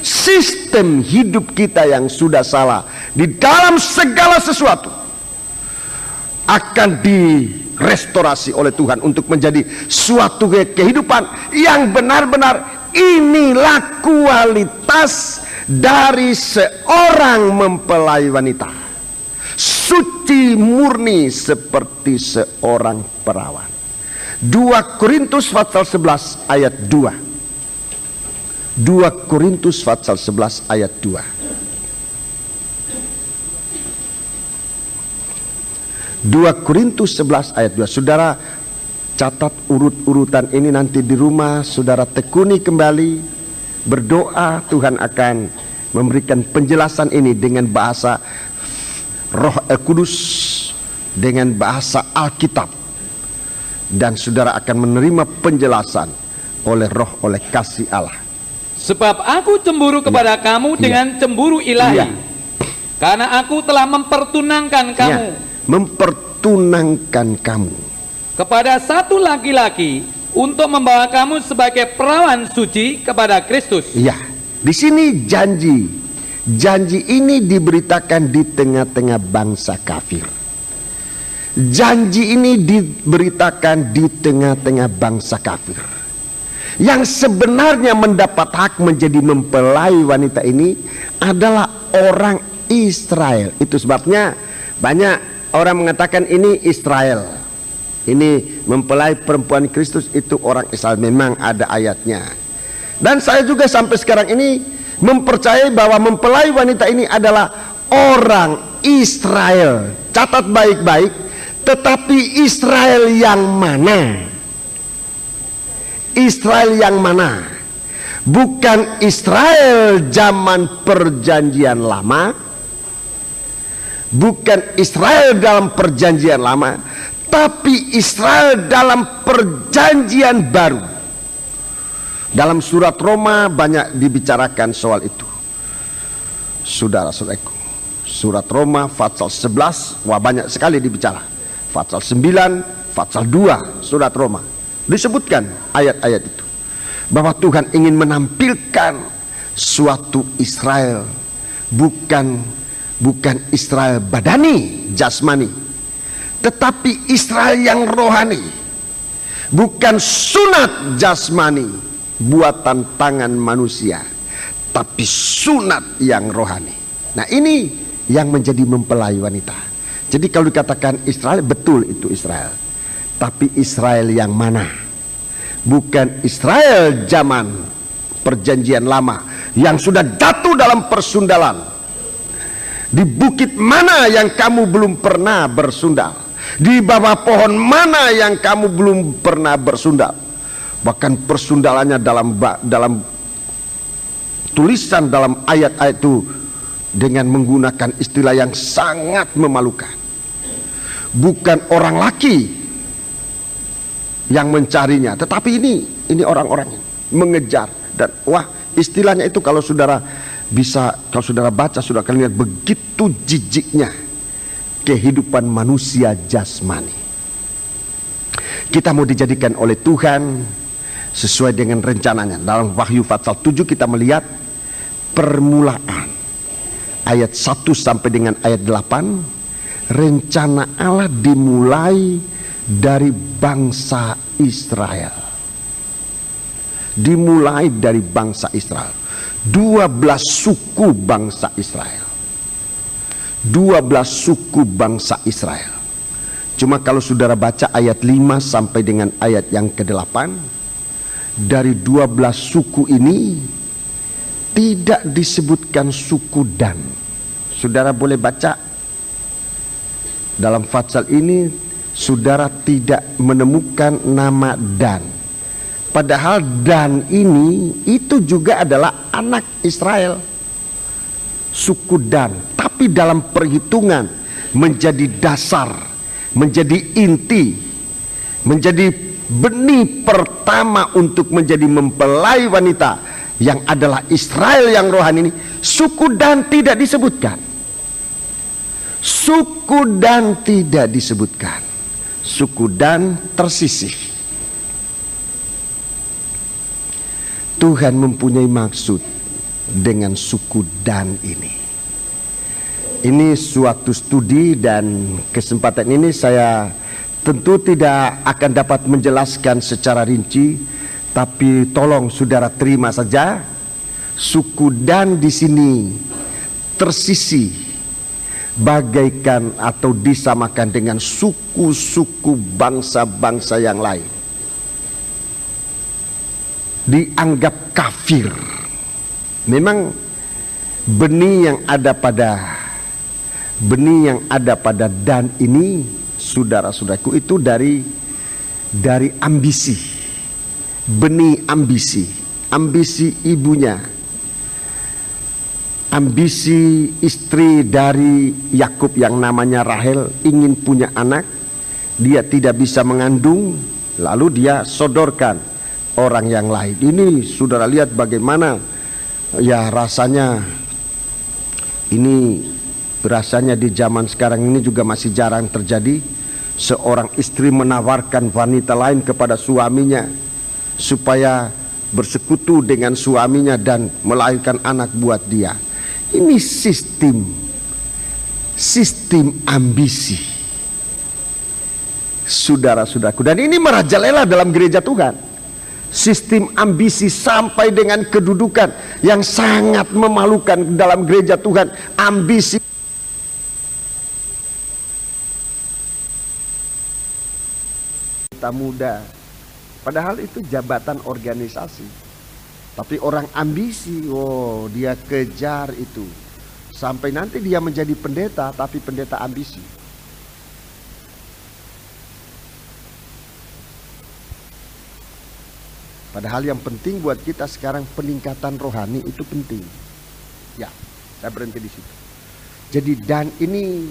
sistem hidup kita yang sudah salah di dalam segala sesuatu akan direstorasi oleh Tuhan untuk menjadi suatu kehidupan yang benar-benar. Inilah kualitas dari seorang mempelai wanita, suci murni seperti seorang perawan. 2 Korintus pasal 11 ayat 2. 2 Korintus pasal 11 ayat 2. 2 Korintus 11 ayat 2. Saudara catat urut-urutan ini nanti di rumah, saudara tekuni kembali, berdoa. Tuhan akan memberikan penjelasan ini dengan bahasa Roh Kudus, dengan bahasa Alkitab. Dan saudara akan menerima penjelasan oleh roh, oleh kasih Allah. Sebab aku cemburu kepada kamu dengan cemburu ilahi, karena aku telah mempertunangkan kamu, mempertunangkan kamu kepada satu laki-laki untuk membawa kamu sebagai perawan suci kepada Kristus. Ya, di sini janji ini diberitakan di tengah-tengah bangsa kafir. Janji ini diberitakan di tengah-tengah bangsa kafir yang sebenarnya mendapat hak menjadi mempelai wanita ini adalah orang Israel. Itu sebabnya banyak orang mengatakan ini Israel, ini mempelai perempuan Kristus itu orang Israel. Memang ada ayatnya. Dan saya juga sampai sekarang ini mempercayai bahwa mempelai wanita ini adalah orang Israel. Catat baik-baik. Tetapi Israel yang mana? Israel yang mana? Bukan Israel zaman perjanjian lama, bukan Israel dalam perjanjian lama, tapi Israel dalam perjanjian baru. Dalam surat Roma banyak dibicarakan soal itu, saudara-saudaraku. Surat Roma pasal 11 banyak sekali dibicara. Pasal 9, pasal 2 surat Roma disebutkan ayat-ayat itu, bahwa Tuhan ingin menampilkan suatu Israel, bukan Israel badani, jasmani, tetapi Israel yang rohani, bukan sunat jasmani buatan tangan manusia, tapi sunat yang rohani. Nah, ini yang menjadi mempelai wanita. Jadi kalau dikatakan Israel, betul itu Israel. Tapi Israel yang mana? Bukan Israel zaman perjanjian lama yang sudah jatuh dalam persundalan. Di bukit mana yang kamu belum pernah bersundal? Di bawah pohon mana yang kamu belum pernah bersundal? Bahkan persundalannya dalam tulisan dalam ayat-ayat itu dengan menggunakan istilah yang sangat memalukan. Bukan orang laki yang mencarinya, tetapi ini orang-orang mengejar. Dan istilahnya itu kalau saudara baca, sudah akan lihat begitu jijiknya kehidupan manusia jasmani. Kita mau dijadikan oleh Tuhan sesuai dengan rencananya. Dalam Wahyu pasal 7 kita melihat permulaan ayat 1 sampai dengan ayat 8. Rencana Allah dimulai dari bangsa Israel. Dimulai dari bangsa Israel. 12 suku bangsa Israel. 12 suku bangsa Israel. Cuma kalau saudara baca ayat 5 sampai dengan ayat yang ke-8, dari 12 suku ini tidak disebutkan suku Dan. Saudara boleh baca dalam pasal ini, saudara tidak menemukan nama Dan. Padahal Dan ini itu juga adalah anak Israel, suku Dan. Tapi dalam perhitungan menjadi dasar, menjadi inti, menjadi benih pertama untuk menjadi mempelai wanita yang adalah Israel yang rohani ini, suku Dan tidak disebutkan. Suku Dan tidak disebutkan. Suku Dan tersisih. Tuhan mempunyai maksud dengan suku Dan ini. Ini suatu studi, dan kesempatan ini saya tentu tidak akan dapat menjelaskan secara rinci, tapi tolong saudara terima saja, suku Dan di sini tersisi bagaikan atau disamakan dengan suku-suku bangsa-bangsa yang lain, dianggap kafir. Memang benih yang ada pada Dan ini, saudara-saudaraku, itu dari ambisi, benih ambisi ibunya, ambisi istri dari Yakub yang namanya Rahel, ingin punya anak, dia tidak bisa mengandung, lalu dia sodorkan orang yang lain. Ini saudara lihat bagaimana ya rasanya di zaman sekarang ini juga masih jarang terjadi, seorang istri menawarkan wanita lain kepada suaminya supaya bersekutu dengan suaminya dan melahirkan anak buat dia. Ini sistem ambisi, saudara-saudaraku, dan ini merajalela dalam gereja Tuhan. Sistem ambisi sampai dengan kedudukan yang sangat memalukan dalam gereja Tuhan. Ambisi kita muda, padahal itu jabatan organisasi, tapi orang ambisi, dia kejar itu sampai nanti dia menjadi pendeta, tapi pendeta ambisi. Padahal yang penting buat kita sekarang peningkatan rohani itu penting. Ya, saya berhenti di situ. Jadi Dan ini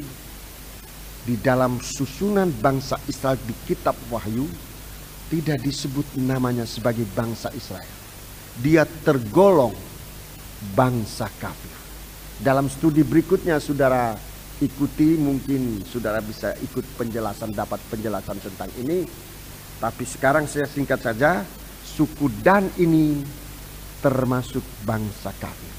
di dalam susunan bangsa Israel di kitab Wahyu tidak disebut namanya sebagai bangsa Israel. Dia tergolong bangsa kafir. Dalam studi berikutnya saudara ikuti, mungkin saudara bisa ikut dapat penjelasan tentang ini. Tapi sekarang saya singkat saja, suku Dan ini termasuk bangsa kafir.